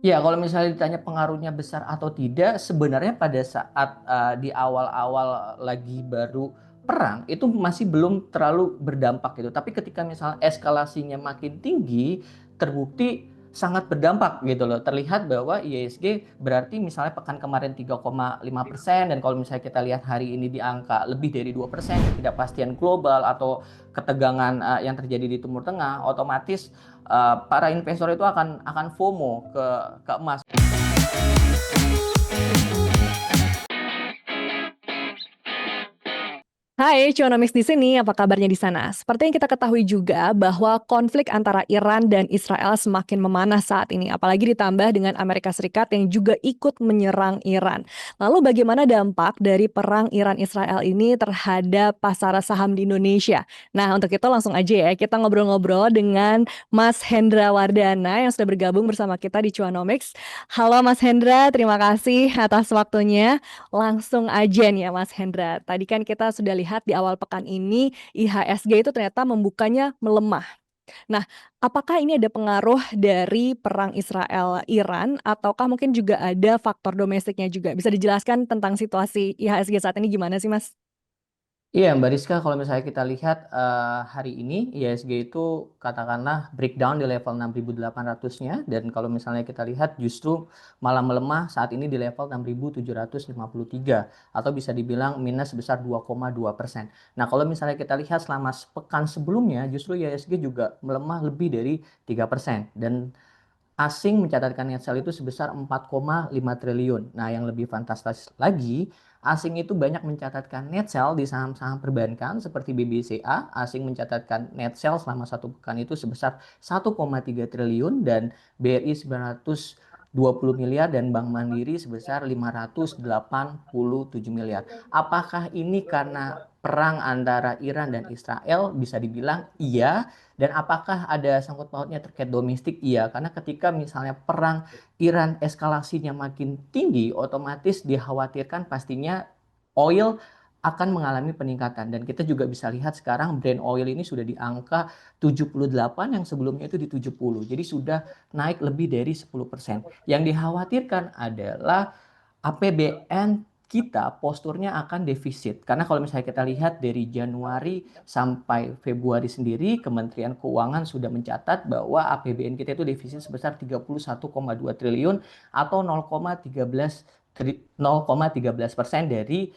Ya, kalau misalnya ditanya pengaruhnya besar atau tidak, sebenarnya pada saat di awal-awal lagi baru perang itu masih belum terlalu berdampak gitu. Tapi ketika misalnya eskalasinya makin tinggi, terbukti sangat berdampak gitu loh. Terlihat bahwa IISG berarti misalnya pekan kemarin 3,5% dan kalau misalnya kita lihat hari ini di angka lebih dari 2%, ketidakpastian global atau ketegangan yang terjadi di Timur Tengah, otomatis para investor itu akan FOMO ke emas. Hai, Cuanomics di sini. Apa kabarnya di sana? Seperti yang kita ketahui juga bahwa konflik antara Iran dan Israel semakin memanas saat ini, apalagi ditambah dengan Amerika Serikat yang juga ikut menyerang Iran. Lalu bagaimana dampak dari perang Iran-Israel ini terhadap pasar saham di Indonesia? Nah, untuk itu langsung aja ya, kita ngobrol-ngobrol dengan Mas Hendra Wardana yang sudah bergabung bersama kita di Cuanomics. Halo Mas Hendra, terima kasih atas waktunya. Langsung aja nih ya Mas Hendra. Tadi kan kita sudah lihat di awal pekan ini IHSG itu ternyata membukanya melemah. Nah, apakah ini ada pengaruh dari perang Israel-Iran ataukah mungkin juga ada faktor domestiknya juga? Bisa dijelaskan tentang situasi IHSG saat ini gimana sih Mas? Iya, Mbak Rizka, kalau misalnya kita lihat hari ini IHSG itu katakanlah breakdown di level 6.800-nya dan kalau misalnya kita lihat justru malah melemah saat ini di level 6.753 atau bisa dibilang minus sebesar 2,2%. Nah, kalau misalnya kita lihat selama sepekan sebelumnya justru IHSG juga melemah lebih dari 3% dan asing mencatatkan net sale itu sebesar 4,5 triliun. Nah, yang lebih fantastis lagi, asing itu banyak mencatatkan net sale di saham-saham perbankan seperti BBCA. Asing mencatatkan net sale selama satu pekan itu sebesar 1,3 triliun dan BRI 920 miliar dan Bank Mandiri sebesar 587 miliar. Apakah ini karena perang antara Iran dan Israel? Bisa dibilang iya. Dan apakah ada sangkut pautnya terkait domestik? Iya, karena ketika misalnya perang Iran eskalasinya makin tinggi, otomatis dikhawatirkan pastinya oil akan mengalami peningkatan. Dan kita juga bisa lihat sekarang Brent oil ini sudah di angka 78 yang sebelumnya itu di 70. Jadi sudah naik lebih dari 10%. Yang dikhawatirkan adalah APBN kita posturnya akan defisit. Karena kalau misalnya kita lihat dari Januari sampai Februari sendiri, Kementerian Keuangan sudah mencatat bahwa APBN kita itu defisit sebesar 31,2 triliun atau 0,13% dari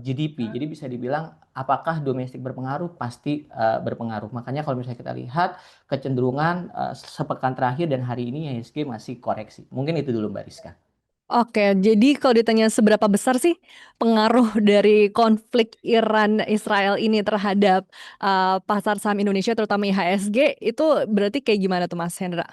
GDP. Jadi bisa dibilang apakah domestik berpengaruh? Pasti berpengaruh. Makanya kalau misalnya kita lihat kecenderungan sepekan terakhir dan hari ini IHSG masih koreksi. Mungkin itu dulu Mbak Rizka. Oke, jadi kalau ditanya seberapa besar sih pengaruh dari konflik Iran-Israel ini terhadap pasar saham Indonesia, terutama IHSG, itu berarti kayak gimana tuh Mas Hendra?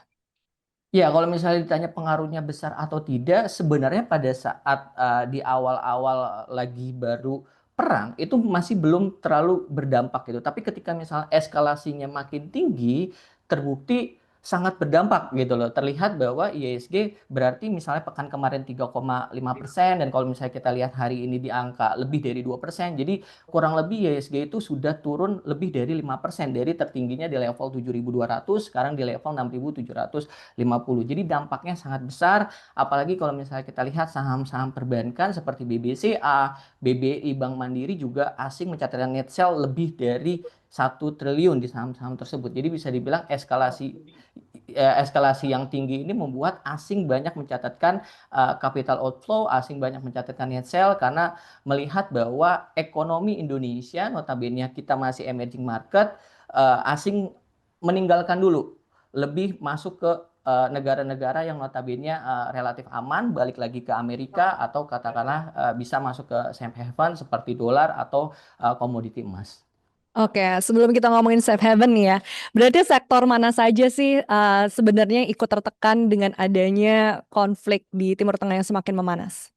Ya, kalau misalnya ditanya pengaruhnya besar atau tidak, sebenarnya pada saat di awal-awal lagi baru perang itu masih belum terlalu berdampak gitu. Tapi ketika misalnya eskalasinya makin tinggi, terbukti sangat berdampak gitu loh. Terlihat bahwa IISG berarti misalnya pekan kemarin 3,5% dan kalau misalnya kita lihat hari ini di angka lebih dari 2%. Jadi kurang lebih IISG itu sudah turun lebih dari 5% dari tertingginya di level 7.200 sekarang di level 6.750. Jadi dampaknya sangat besar, apalagi kalau misalnya kita lihat saham-saham perbankan seperti BBCA, BBI, Bank Mandiri juga asing mencatatkan net sale lebih dari 1 triliun di saham-saham tersebut. Jadi bisa dibilang eskalasi yang tinggi ini membuat asing banyak mencatatkan capital outflow, asing banyak mencatatkan net sale karena melihat bahwa ekonomi Indonesia, notabene kita masih emerging market, asing meninggalkan dulu, lebih masuk ke negara-negara yang notabene relatif aman, balik lagi ke Amerika atau katakanlah bisa masuk ke safe haven seperti dolar atau komoditi emas. Oke, sebelum kita ngomongin safe haven nih ya, berarti sektor mana saja sih sebenarnya yang ikut tertekan dengan adanya konflik di Timur Tengah yang semakin memanas?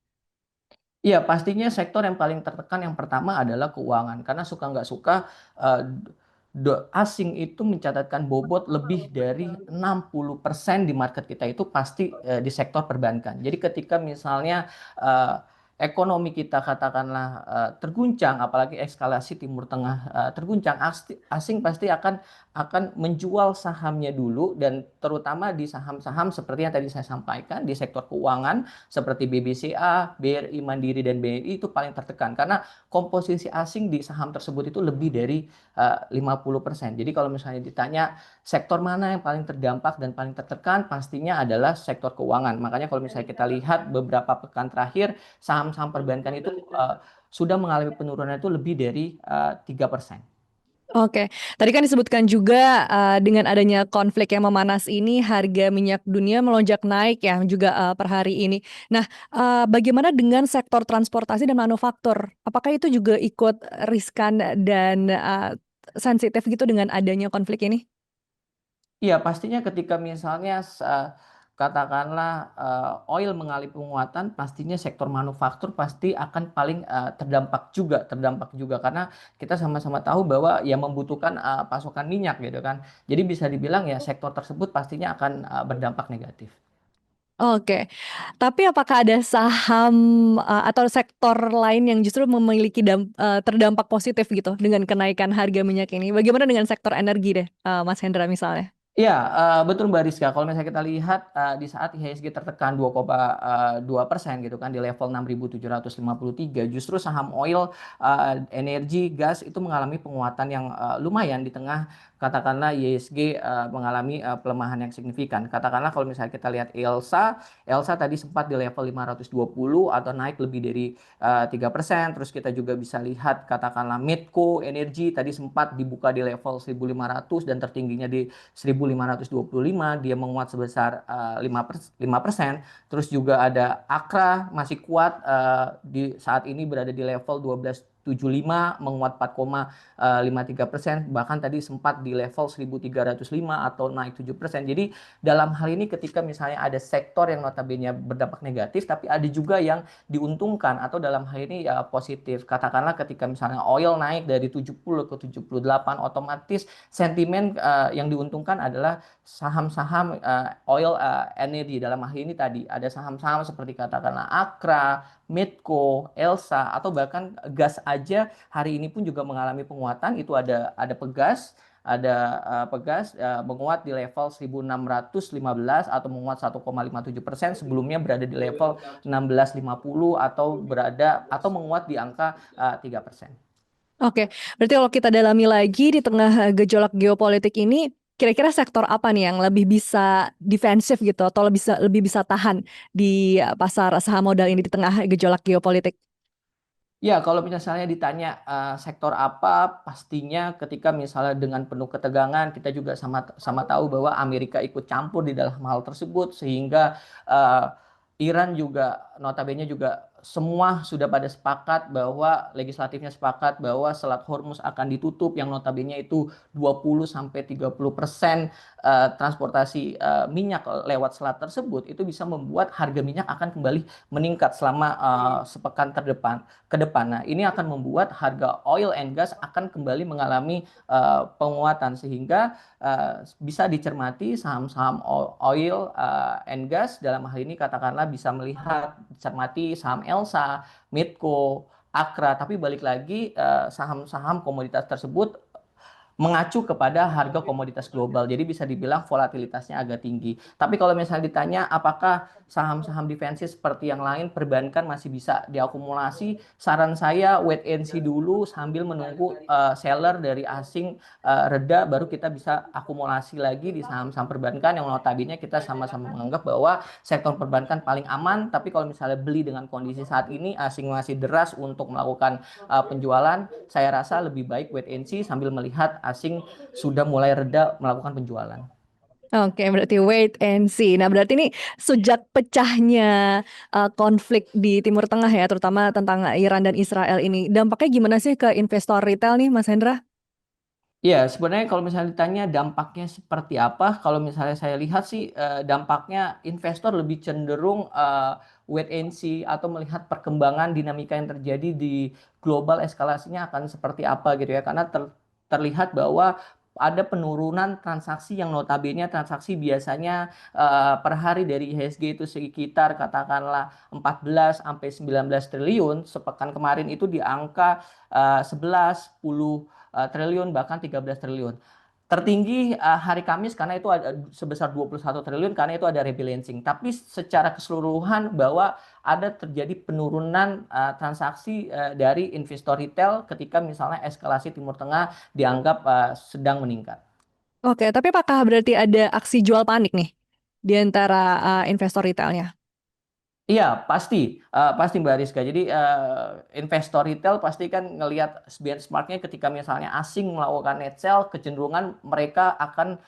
Iya, pastinya sektor yang paling tertekan yang pertama adalah keuangan. Karena suka nggak suka, eh, asing itu mencatatkan bobot lebih dari 60% di market kita itu pasti di sektor perbankan. Jadi ketika misalnya eh, ekonomi kita katakanlah terguncang, apalagi eskalasi Timur Tengah terguncang, asing pasti akan akan menjual sahamnya dulu, dan terutama di saham-saham seperti yang tadi saya sampaikan di sektor keuangan seperti BBCA, BRI Mandiri dan BNI itu paling tertekan karena komposisi asing di saham tersebut itu lebih dari 50%. Jadi kalau misalnya ditanya sektor mana yang paling terdampak dan paling tertekan, pastinya adalah sektor keuangan. Makanya kalau misalnya kita lihat beberapa pekan terakhir, saham-saham perbankan itu sudah mengalami penurunan itu lebih dari 3%. Oke, tadi kan disebutkan juga dengan adanya konflik yang memanas ini harga minyak dunia melonjak naik ya juga per hari ini. Nah, bagaimana dengan sektor transportasi dan manufaktur? Apakah itu juga ikut riskan dan sensitif gitu dengan adanya konflik ini? Iya, pastinya ketika misalnya katakanlah oil mengalami penguatan, pastinya sektor manufaktur pasti akan paling terdampak juga karena kita sama-sama tahu bahwa ya membutuhkan pasokan minyak gitu kan. Jadi bisa dibilang ya sektor tersebut pastinya akan berdampak negatif. Oke, tapi apakah ada saham atau sektor lain yang justru memiliki terdampak positif gitu dengan kenaikan harga minyak ini? Bagaimana dengan sektor energi deh, Mas Hendra misalnya? Iya, betul Mbak Rizka. Kalau misalnya kita lihat di saat IHSG tertekan 2,2% gitu kan di level 6.753, justru saham oil, energi, gas itu mengalami penguatan yang lumayan di tengah katakanlah IHSG mengalami pelemahan yang signifikan. Katakanlah kalau misalnya kita lihat Elsa tadi sempat di level 520 atau naik lebih dari 3%. Terus kita juga bisa lihat katakanlah Medco Energi tadi sempat dibuka di level 1.500 dan tertingginya di 1.525, dia menguat sebesar 5%. Terus juga ada Akra masih kuat di saat ini berada di level 1275, menguat 4,53%, bahkan tadi sempat di level 1.305 atau naik 7%. Jadi dalam hal ini ketika misalnya ada sektor yang notabene berdampak negatif tapi ada juga yang diuntungkan atau dalam hal ini ya positif. Katakanlah ketika misalnya oil naik dari 70 ke 78, otomatis sentimen yang diuntungkan adalah saham-saham oil energy. Dalam hal ini tadi ada saham-saham seperti katakanlah Akra, Medco, Elsa, atau bahkan gas aja hari ini pun juga mengalami penguatan. Itu ada Pegas menguat di level 1.615 atau menguat 1,57%, sebelumnya berada di level 1650 atau menguat di angka 3%. Oke, berarti kalau kita dalami lagi di tengah gejolak geopolitik ini, kira-kira sektor apa nih yang lebih bisa defensif gitu atau lebih bisa tahan di pasar saham modal ini di tengah gejolak geopolitik? Ya, kalau misalnya ditanya sektor apa, pastinya ketika misalnya dengan penuh ketegangan, kita juga sama tahu bahwa Amerika ikut campur di dalam hal tersebut, sehingga uh, Iran juga notabene juga semua sudah pada sepakat bahwa legislatifnya sepakat bahwa Selat Hormuz akan ditutup, yang notabene itu 20-30% transportasi minyak lewat selat tersebut, itu bisa membuat harga minyak akan kembali meningkat selama sepekan ke depan. Nah, ini akan membuat harga oil and gas akan kembali mengalami penguatan, sehingga bisa dicermati saham-saham oil and gas dalam hal ini katakanlah bisa melihat dicermati saham Elsa, Medco, Akra, tapi balik lagi saham-saham komoditas tersebut mengacu kepada harga komoditas global. Jadi bisa dibilang volatilitasnya agak tinggi. Tapi kalau misalnya ditanya apakah saham-saham defensif seperti yang lain perbankan masih bisa diakumulasi, saran saya wait and see dulu sambil menunggu seller dari asing reda, baru kita bisa akumulasi lagi di saham-saham perbankan yang notabene kita sama-sama menganggap bahwa sektor perbankan paling aman. Tapi kalau misalnya beli dengan kondisi saat ini asing masih deras untuk melakukan penjualan, saya rasa lebih baik wait and see sambil melihat asing sudah mulai reda melakukan penjualan. Oke, berarti wait and see. Nah, berarti ini sejak pecahnya konflik di Timur Tengah ya, terutama tentang Iran dan Israel ini, dampaknya gimana sih ke investor retail nih, Mas Hendra? Ya, sebenarnya kalau misalnya ditanya dampaknya seperti apa, kalau misalnya saya lihat sih dampaknya investor lebih cenderung wait and see atau melihat perkembangan dinamika yang terjadi di global, eskalasinya akan seperti apa gitu ya. Karena terlihat bahwa ada penurunan transaksi yang notabene transaksi biasanya per hari dari IHSG itu sekitar katakanlah 14 sampai 19 triliun, sepekan kemarin itu di angka 11, 10 triliun, bahkan 13 triliun. Tertinggi hari Kamis karena itu ada sebesar 21 triliun karena itu ada rebalancing. Tapi secara keseluruhan bahwa ada terjadi penurunan transaksi dari investor retail ketika misalnya eskalasi Timur Tengah dianggap sedang meningkat. Oke, tapi apakah berarti ada aksi jual panik nih di antara investor retailnya? Iya, pasti, pasti Mbak Rizka. Jadi investor retail pasti kan ngelihat benchmarknya ketika misalnya asing melakukan net sell, kecenderungan mereka akan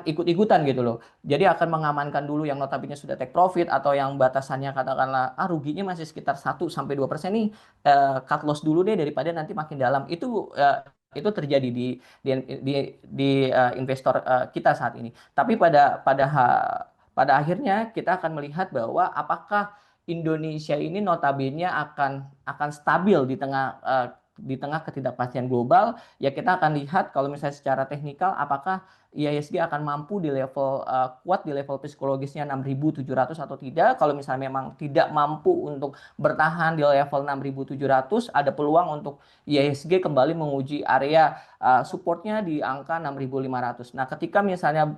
ikut-ikutan gitu loh. Jadi akan mengamankan dulu yang notabene sudah take profit atau yang batasannya katakanlah ruginya masih sekitar 1 sampai 2% nih, cut loss dulu deh daripada nanti makin dalam. Itu terjadi di investor kita saat ini. Tapi pada akhirnya kita akan melihat bahwa apakah Indonesia ini notabene akan stabil di tengah ketidakpastian global. Ya kita akan lihat kalau misalnya secara teknikal apakah IHSG akan mampu di level kuat di level psikologisnya 6.700 atau tidak. Kalau misalnya memang tidak mampu untuk bertahan di level 6.700, ada peluang untuk IHSG kembali menguji area supportnya di angka 6.500. Nah, ketika misalnya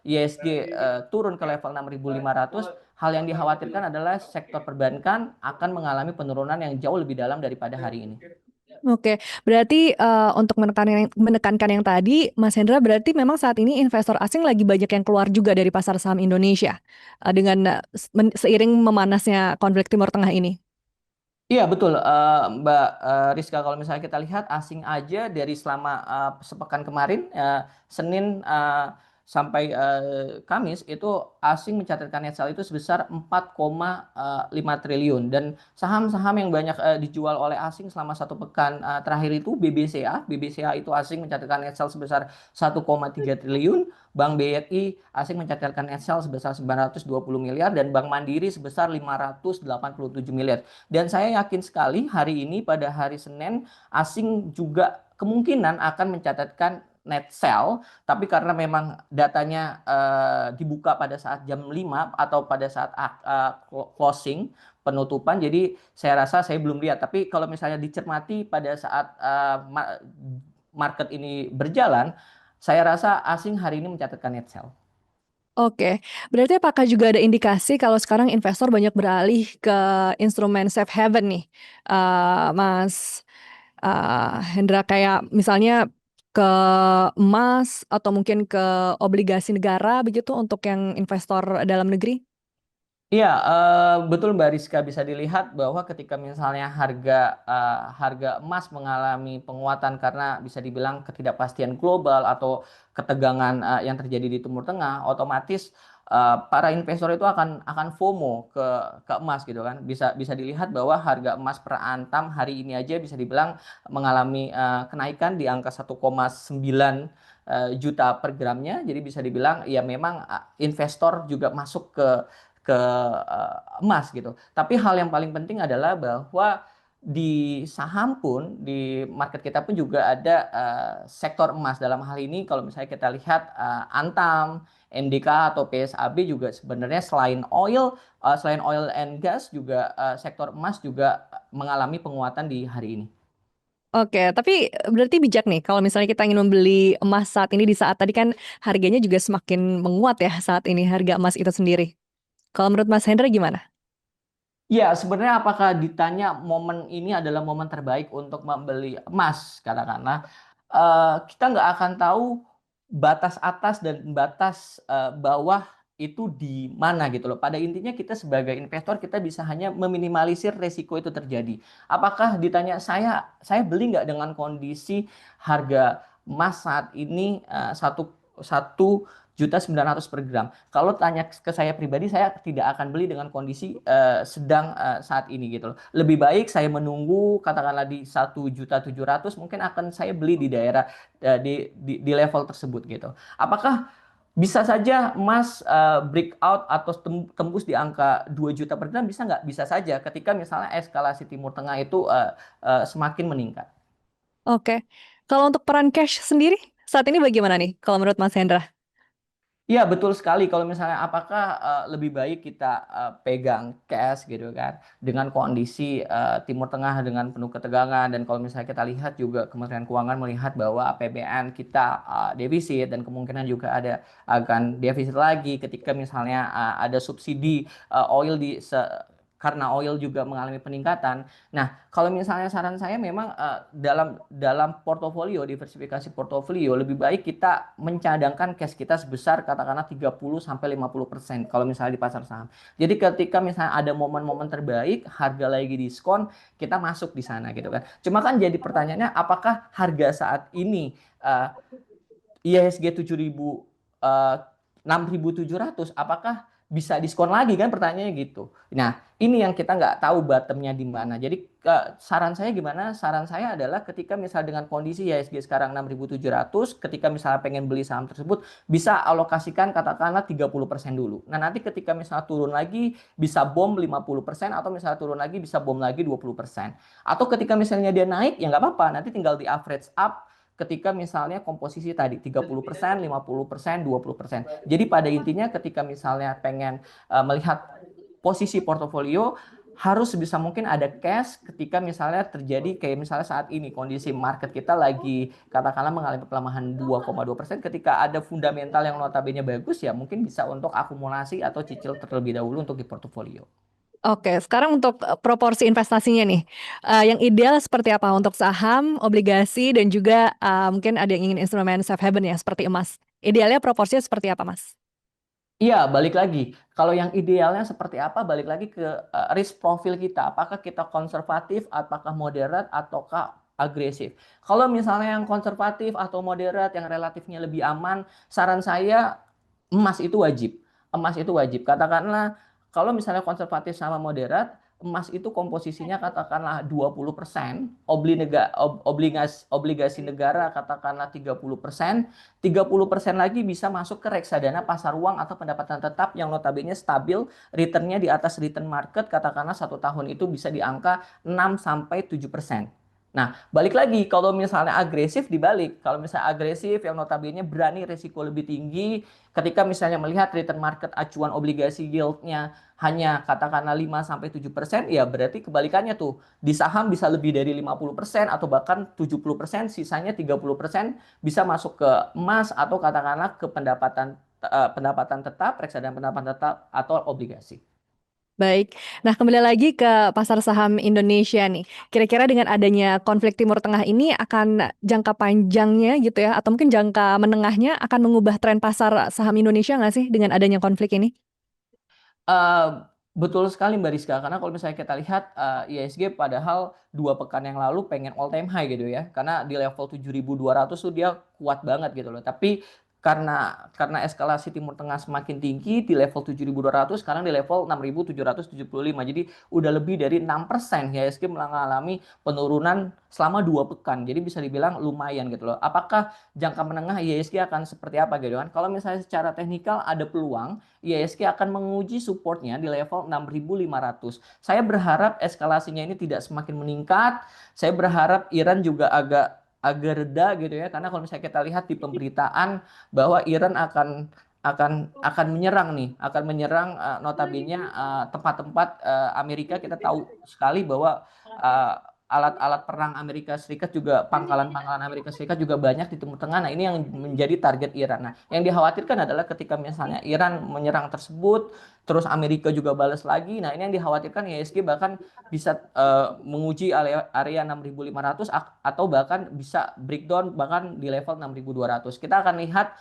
ISG turun ke level 6.500, hal yang dikhawatirkan adalah sektor perbankan akan mengalami penurunan yang jauh lebih dalam daripada hari ini. Oke, berarti untuk menekankan yang tadi, Mas Hendra, berarti memang saat ini investor asing lagi banyak yang keluar juga dari pasar saham Indonesia dengan seiring memanasnya konflik Timur Tengah ini. Iya betul, Mbak Rizka. Kalau misalnya kita lihat asing aja dari selama sepekan kemarin, Senin sampai Kamis itu asing mencatatkan net sell itu sebesar 4,5 triliun, dan saham-saham yang banyak dijual oleh asing selama satu pekan terakhir itu BBCA itu asing mencatatkan net sell sebesar 1,3 triliun, Bank BRI asing mencatatkan net sell sebesar 920 miliar, dan Bank Mandiri sebesar 587 miliar. Dan saya yakin sekali hari ini pada hari Senin asing juga kemungkinan akan mencatatkan net sell, tapi karena memang datanya dibuka pada saat jam 5 atau pada saat closing penutupan, jadi saya rasa saya belum lihat. Tapi kalau misalnya dicermati pada saat market ini berjalan, saya rasa asing hari ini mencatatkan net sell. Oke, berarti apakah juga ada indikasi kalau sekarang investor banyak beralih ke instrumen safe haven nih, Mas Hendra, kayak misalnya ke emas atau mungkin ke obligasi negara begitu untuk yang investor dalam negeri? Iya, betul Mbak Rizka, bisa dilihat bahwa ketika misalnya harga emas mengalami penguatan karena bisa dibilang ketidakpastian global atau ketegangan yang terjadi di Timur Tengah, otomatis para investor itu akan FOMO ke emas gitu kan. Bisa bisa dilihat bahwa harga emas per antam hari ini aja bisa dibilang mengalami kenaikan di angka 1,9 juta per gramnya. Jadi bisa dibilang ya memang investor juga masuk ke emas gitu. Tapi hal yang paling penting adalah bahwa di saham pun di market kita pun juga ada sektor emas. Dalam hal ini kalau misalnya kita lihat Antam, MDK atau PSAB juga sebenarnya selain oil and gas juga sektor emas juga mengalami penguatan di hari ini. Oke, tapi berarti bijak nih kalau misalnya kita ingin membeli emas saat ini di saat tadi kan harganya juga semakin menguat ya saat ini harga emas itu sendiri. Kalau menurut Mas Hendra gimana? Ya, sebenarnya apakah ditanya momen ini adalah momen terbaik untuk membeli emas, katakanlah, kita nggak akan tahu batas atas dan batas bawah itu di mana gitu loh. Pada intinya kita sebagai investor kita bisa hanya meminimalisir resiko itu terjadi. Apakah ditanya saya beli nggak dengan kondisi harga emas saat ini satu 1.900.000 per gram. Kalau tanya ke saya pribadi, saya tidak akan beli dengan kondisi sedang saat ini gitu loh. Lebih baik saya menunggu katakanlah di 1.700.000, mungkin akan saya beli di daerah di level tersebut gitu. Apakah bisa saja emas breakout atau tembus di angka 2 juta per gram? Bisa nggak? Bisa saja ketika misalnya eskalasi Timur Tengah itu semakin meningkat. Oke, kalau untuk peran cash sendiri saat ini bagaimana nih kalau menurut Mas Hendra? Iya betul sekali. Kalau misalnya apakah lebih baik kita pegang cash gitu kan dengan kondisi Timur Tengah dengan penuh ketegangan, dan kalau misalnya kita lihat juga Kementerian Keuangan melihat bahwa APBN kita defisit dan kemungkinan juga ada akan defisit lagi ketika misalnya ada subsidi oil karena oil juga mengalami peningkatan. Nah, kalau misalnya saran saya memang dalam dalam portofolio, diversifikasi portofolio lebih baik kita mencadangkan cash kita sebesar katakanlah 30 sampai 50% kalau misalnya di pasar saham. Jadi ketika misalnya ada momen-momen terbaik, harga lagi diskon, kita masuk di sana gitu kan. Cuma kan jadi pertanyaannya, apakah harga saat ini IHSG 7.000 eh, 6.700 apakah bisa diskon lagi kan, pertanyaannya gitu. Nah, ini yang kita nggak tahu bottomnya di mana. Jadi saran saya gimana? Saran saya adalah ketika misal dengan kondisi IHSG sekarang 6.700, ketika misalnya pengen beli saham tersebut, bisa alokasikan katakanlah 30% dulu. Nah, nanti ketika misalnya turun lagi, bisa bom 50%, atau misalnya turun lagi, bisa bom lagi 20%. Atau ketika misalnya dia naik, ya nggak apa-apa, nanti tinggal di average up ketika misalnya komposisi tadi 30%, 50%, 20%. Jadi pada intinya ketika misalnya pengen melihat posisi portofolio, harus sebisa mungkin ada cash ketika misalnya terjadi kayak misalnya saat ini kondisi market kita lagi katakanlah mengalami pelemahan 2,2%, ketika ada fundamental yang notabene bagus ya mungkin bisa untuk akumulasi atau cicil terlebih dahulu untuk di portofolio. Oke, sekarang untuk proporsi investasinya nih, yang ideal seperti apa untuk saham, obligasi, dan juga mungkin ada yang ingin instrumen safe haven ya, seperti emas. Idealnya proporsinya seperti apa, Mas? Iya, balik lagi. Kalau yang idealnya seperti apa, balik lagi ke risk profil kita. Apakah kita konservatif, apakah moderat, ataukah agresif. Kalau misalnya yang konservatif atau moderat, yang relatifnya lebih aman, saran saya emas itu wajib. Emas itu wajib. Katakanlah, kalau misalnya konservatif sama moderat, emas itu komposisinya katakanlah 20%, obligasi negara katakanlah 30%, 30% lagi bisa masuk ke reksadana pasar uang atau pendapatan tetap yang notabene stabil, returnnya di atas return market, katakanlah 1 tahun itu bisa di angka 6 sampai 7%. Nah, balik lagi, kalau misalnya agresif dibalik. Kalau misalnya agresif yang notabene berani risiko lebih tinggi, ketika misalnya melihat return market acuan obligasi yieldnya hanya katakanlah 5 sampai 7%, ya berarti kebalikannya tuh. Di saham bisa lebih dari 50% atau bahkan 70%, sisanya 30% bisa masuk ke emas atau katakanlah ke pendapatan tetap, reksadana pendapatan tetap atau obligasi. Baik. Nah, kembali lagi ke pasar saham Indonesia nih. Kira-kira dengan adanya konflik Timur Tengah ini akan jangka panjangnya gitu ya, atau mungkin jangka menengahnya akan mengubah tren pasar saham Indonesia nggak sih dengan adanya konflik ini? Eh, betul sekali Mbak Rizka, karena kalau misalnya kita lihat IHSG padahal 2 pekan yang lalu pengen all time high gitu ya, karena di level 7.200 tuh dia kuat banget gitu loh. Tapi karena eskalasi Timur Tengah semakin tinggi di level 7.200, sekarang di level 6.775. Jadi udah lebih dari 6% IHSG mengalami penurunan selama 2 pekan. Jadi bisa dibilang lumayan gitu loh. Apakah jangka menengah IHSG akan seperti apa gitu kan? Kalau misalnya secara teknikal ada peluang IHSG akan menguji supportnya di level 6.500. Saya berharap eskalasinya ini tidak semakin meningkat. Saya berharap Iran juga agak agak reda gitu ya, karena kalau misalnya kita lihat di pemberitaan bahwa Iran akan menyerang nih, akan menyerang notabene tempat-tempat Amerika. Kita tahu sekali bahwa uh, alat-alat perang Amerika Serikat juga, pangkalan-pangkalan Amerika Serikat juga banyak di Timur Tengah. Nah, ini yang menjadi target Iran. Nah, yang dikhawatirkan adalah ketika misalnya Iran menyerang tersebut, terus Amerika juga balas lagi. Nah, ini yang dikhawatirkan IHSG bahkan bisa menguji area 6.500 atau bahkan bisa breakdown bahkan di level 6.200. Kita akan lihat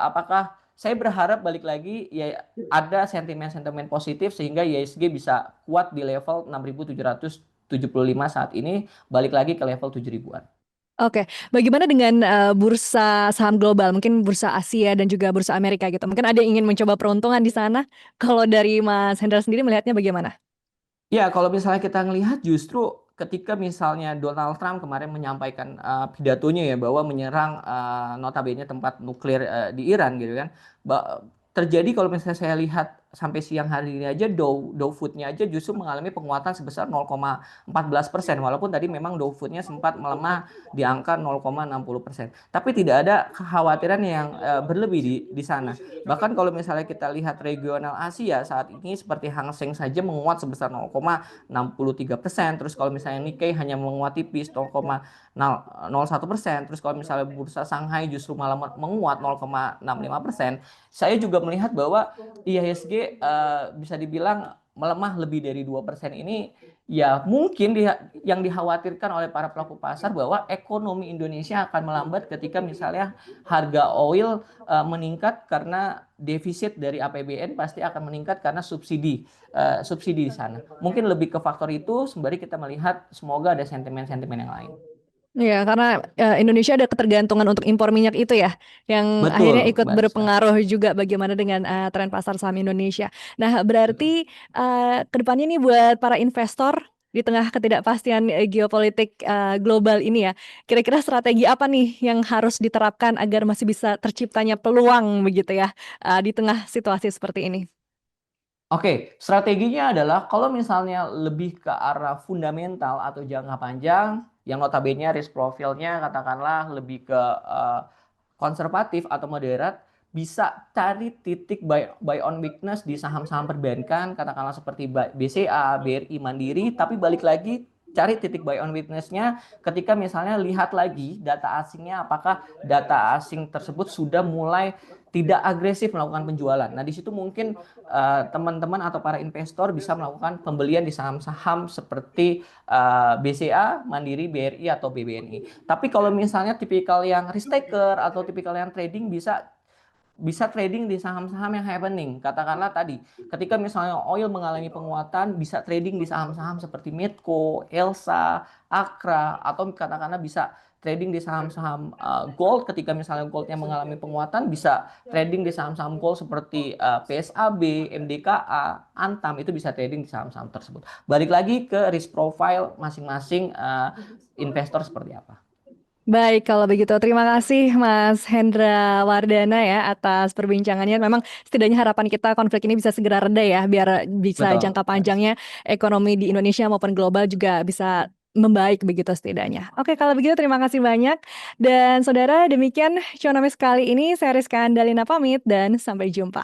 apakah, saya berharap balik lagi ya ada sentimen-sentimen positif sehingga IHSG bisa kuat di level 6.775 saat ini, balik lagi ke level 7 ribuan. Oke, bagaimana dengan bursa saham global, mungkin bursa Asia dan juga bursa Amerika gitu? Mungkin ada yang ingin mencoba peruntungan di sana. Kalau dari Mas Hendra sendiri melihatnya bagaimana? Ya, kalau misalnya kita ngelihat justru ketika misalnya Donald Trump kemarin menyampaikan pidatonya ya bahwa menyerang notabene tempat nuklir di Iran gitu kan. Terjadi kalau misalnya saya lihat sampai siang hari ini aja Dow Food-nya aja justru mengalami penguatan sebesar 0,14%, walaupun tadi memang Dow Food-nya sempat melemah di angka 0,60%. Tapi tidak ada kekhawatiran yang berlebih di sana. Bahkan kalau misalnya kita lihat regional Asia saat ini seperti Hang Seng saja menguat sebesar 0,63%. Terus kalau misalnya Nikkei hanya menguat tipis 0,01%. Terus kalau misalnya bursa Shanghai justru malah menguat 0,65%. Saya juga melihat bahwa IHSG bisa dibilang melemah lebih dari 2% ini, ya mungkin yang dikhawatirkan oleh para pelaku pasar bahwa ekonomi Indonesia akan melambat ketika misalnya harga oil meningkat karena defisit dari APBN pasti akan meningkat karena subsidi di sana. Mungkin lebih ke faktor itu sembari kita melihat semoga ada sentimen-sentimen yang lain. Iya, karena Indonesia ada ketergantungan untuk impor minyak itu ya, yang akhirnya Betul, ikut Mbak Rizka. berpengaruh juga bagaimana dengan tren pasar saham Indonesia. Nah, Betul. berarti ke depannya nih buat para investor di tengah ketidakpastian geopolitik global ini ya, kira-kira strategi apa nih yang harus diterapkan agar masih bisa terciptanya peluang begitu ya di tengah situasi seperti ini? Oke, strateginya adalah kalau misalnya lebih ke arah fundamental atau jangka panjang, yang notabene risk profilnya katakanlah lebih ke konservatif atau moderat, bisa cari titik buy on weakness di saham-saham perbankan, katakanlah seperti BCA, BRI, Mandiri, tapi balik lagi cari titik buy on weakness-nya ketika misalnya lihat lagi data asingnya, apakah data asing tersebut sudah mulai tidak agresif melakukan penjualan. Nah, di situ mungkin teman-teman atau para investor bisa melakukan pembelian di saham-saham seperti BCA, Mandiri, BRI, atau BBNI. Tapi kalau misalnya tipikal yang risk taker atau tipikal yang trading bisa bisa trading di saham-saham yang happening. Katakanlah tadi, ketika misalnya oil mengalami penguatan, bisa trading di saham-saham seperti Medco, Elsa, Akra, atau katakanlah bisa trading di saham-saham gold. Ketika misalnya goldnya mengalami penguatan, bisa trading di saham-saham gold seperti PSAB, MDKA, Antam, itu bisa trading di saham-saham tersebut. Balik lagi ke risk profile masing-masing investor seperti apa. Baik, kalau begitu terima kasih Mas Hendra Wardana ya atas perbincangannya. Memang setidaknya harapan kita konflik ini bisa segera reda ya, biar bisa Betul, jangka Mbak Rizky. panjangnya ekonomi di Indonesia maupun global juga bisa membaik begitu setidaknya. Oke, kalau begitu terima kasih banyak. Dan saudara, demikian Cionomis kali ini. Saya Rizka Andalina pamit dan sampai jumpa.